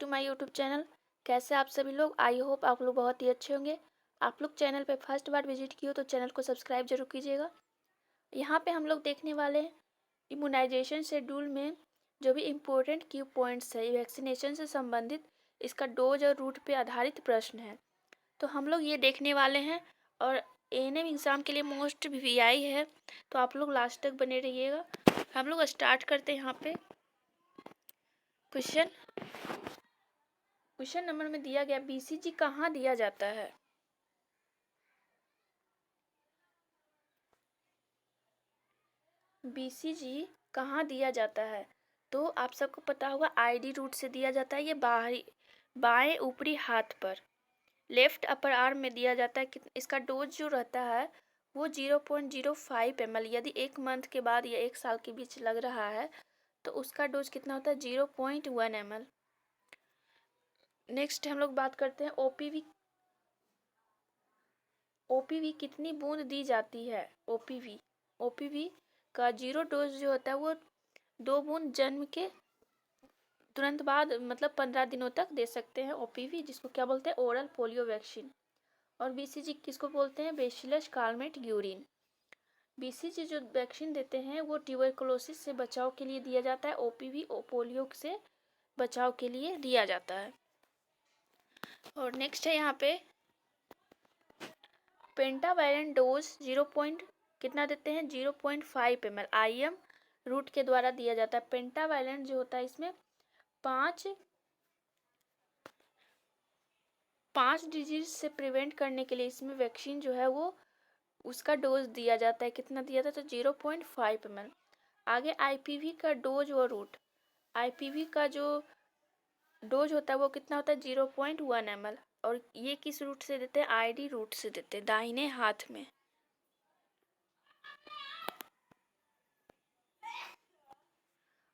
To my YouTube channel. कैसे आप सभी लोग? आई होप आप लोग बहुत ही अच्छे होंगे। आप लोग चैनल पे फर्स्ट बार विजिट किए हो तो चैनल को सब्सक्राइब जरूर कीजिएगा। यहाँ पे हम लोग देखने वाले हैं इम्यूनाइजेशन शेड्यूल में जो भी इम्पोर्टेंट की पॉइंट्स है वैक्सीनेशन से संबंधित, इसका डोज और रूट पे आधारित प्रश्न है तो हम लोग ये देखने वाले हैं। और एएनएम एग्ज़ाम के लिए मोस्ट वीआई है तो आप लोग लास्ट तक बने रहिएगा। हम लोग स्टार्ट करते हैं। यहाँ पे क्वेश्चन नंबर में दिया गया बीसीजी कहाँ दिया जाता है। बीसीजी कहाँ दिया जाता है तो आप सबको पता होगा आईडी रूट से दिया जाता है। ये बाहरी बाएं ऊपरी हाथ पर लेफ्ट अपर आर्म में दिया जाता है। इसका डोज जो रहता है वो 0.05 ml। यदि 1 मंथ के बाद या 1 साल के बीच लग रहा है तो उसका डोज कितना होता है 0.1 ml। नेक्स्ट हम लोग बात करते हैं ओपीवी कितनी बूंद दी जाती है। ओपीवी का जीरो डोज जो होता है वो 2 बूंद जन्म के तुरंत बाद मतलब 15 दिनों तक दे सकते हैं ओपीवी, जिसको क्या बोलते हैं ओरल पोलियो वैक्सीन। और बीसीजी किसको बोलते हैं बेसिलस कार्मेट यूरिन। बीसीजी जो वैक्सीन देते हैं वो ट्यूबरकुलोसिस से बचाव के लिए दिया जाता है। ओपीवी पोलियो से बचाव के लिए दिया जाता है। और नेक्स्ट है यहाँ पे पेंटावैलेंट डोज कितना देते हैं 0.5 ml आईएम रूट के द्वारा दिया जाता है। पेंटावैलेंट जो होता है इसमें पांच डिजीज से प्रिवेंट करने के लिए इसमें वैक्सीन जो है वो उसका डोज दिया जाता है। कितना दिया जाता है 0.5 ml। आगे आईपीवी का डोज और रूट। आईपीवी का जो डोज होता है वो कितना होता है 0.1 ml। और ये किस रूट से देते हैं आईडी रूट से देते हैं दाहिने हाथ में।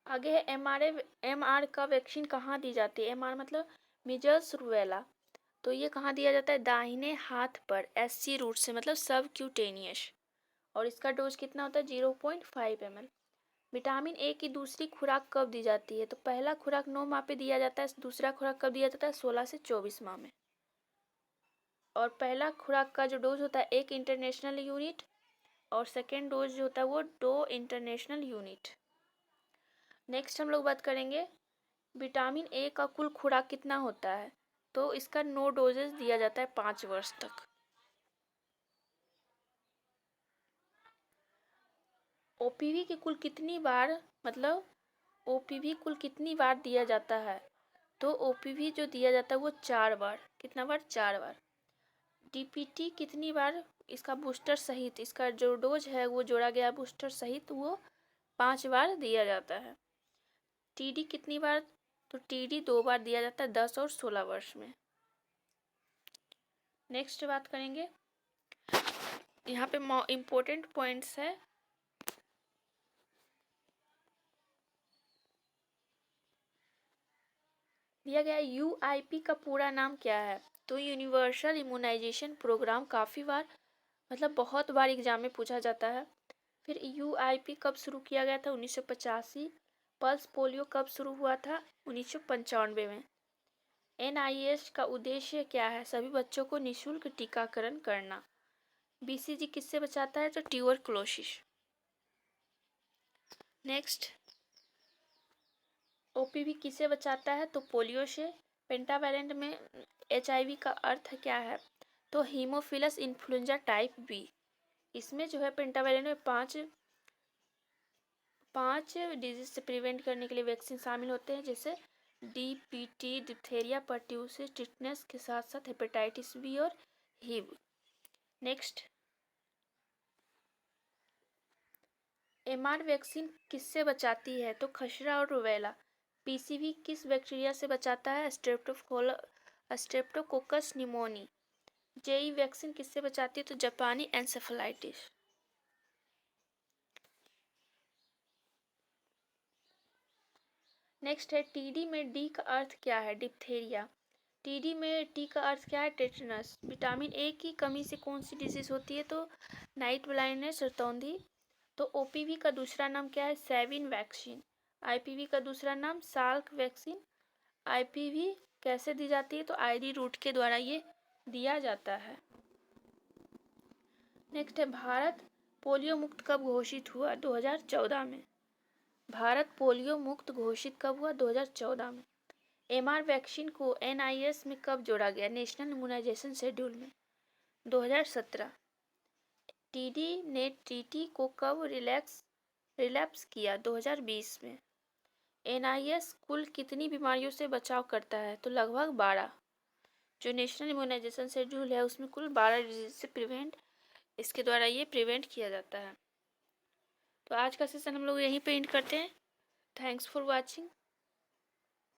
आगे है एमआर का वैक्सीन कहाँ दी जाती है। एमआर मतलब मीजल्स रूबेला। तो ये कहाँ दिया जाता है दाहिने हाथ पर एससी रूट से मतलब सब क्यूटेनियस। और इसका डोज कितना होता है 0.5 ml। विटामिन ए की दूसरी खुराक कब दी जाती है तो पहला खुराक 9 माह पे दिया जाता है। दूसरा खुराक कब दिया जाता है 16 से 24 माह में। और पहला खुराक का जो डोज होता है 1 इंटरनेशनल यूनिट और सेकेंड डोज जो होता है वो 2 इंटरनेशनल यूनिट। नेक्स्ट हम लोग बात करेंगे विटामिन ए का कुल खुराक कितना होता है तो इसका 9 डोजेस दिया जाता है 5 वर्ष तक। ओपीवी की कुल कितनी बार मतलब ओपीवी कुल कितनी बार दिया जाता है तो ओपीवी जो दिया जाता है वो 4 बार। कितना बार 4 बार। डीपीटी कितनी बार इसका बूस्टर सहित इसका जो डोज है वो जोड़ा गया बूस्टर सहित वो 5 बार दिया जाता है। टीडी कितनी बार तो टीडी 2 बार दिया जाता है 10 और 16 वर्ष में। नेक्स्ट बात करेंगे यहाँ पे इम्पोर्टेंट पॉइंट्स है। दिया गया यूआईपी का पूरा नाम क्या है तो यूनिवर्सल इम्यूनाइजेशन प्रोग्राम। काफ़ी बार मतलब बहुत बार एग्जाम में पूछा जाता है। फिर यूआईपी कब शुरू किया गया था 1985। पल्स पोलियो कब शुरू हुआ था 1995 में। एनआईएस का उद्देश्य क्या है सभी बच्चों को निःशुल्क टीकाकरण करना। बीसीजी किससे बचाता है तो ट्यूबरकुलोसिस। नेक्स्ट ओपीवी किससे बचाता है तो पोलियो से। पेंटावैलेंट में एचआईवी का अर्थ क्या है तो हीमोफिलस इन्फ्लुएंजा टाइप बी। इसमें जो है पेंटावैलेंट में पांच डिजीज से प्रिवेंट करने के लिए वैक्सीन शामिल होते हैं जैसे डीपीटी डिप्थेरिया पर्ट्यूसिस टिटनेस के साथ साथ हेपेटाइटिस बी और हिब। नेक्स्ट एमआर वैक्सीन किससे बचाती है तो खसरा और रूबेला। पीसीवी किस बैक्टीरिया से बचाता है स्ट्रेप्टोकोकस निमोनी। जेई वैक्सीन किससे बचाती है तो जापानी एन्सेफेलाइटिस। नेक्स्ट है टीडी में डी का अर्थ क्या है डिप्थेरिया। टीडी में टी का अर्थ क्या है टेटनस। विटामिन ए की कमी से कौन सी डिजीज होती है तो नाइट ब्लाइंडनेस और तौंधी। तो ओपीवी का दूसरा नाम क्या है सेविन वैक्सीन। आईपीवी का दूसरा नाम साल्क वैक्सीन। IPV कैसे दी जाती है? तो ID रूट के द्वारा ये दिया जाता है। नेक्स्ट है भारत पोलियो मुक्त कब घोषित हुआ? 2014 में। भारत पोलियो मुक्त घोषित कब हुआ? 2014 में। MR वैक्सीन को NIS में कब जोड़ा गया? नेशनल इम्यूनाइजेशन शेड्यूल में। 2017। TD ने TT को कब रिलैप्स किया? 2020 में। NIS कुल कितनी बीमारियों से बचाव करता है? तो लगभग 12। जो नेशनल इम्यूनाइजेशन शेड्यूल है उसमें कुल 12 डिजीज से इसके द्वारा ये प्रिवेंट किया जाता है। तो आज का सेशन हम लोग यहीं पे एंड करते हैं। Thanks for watching.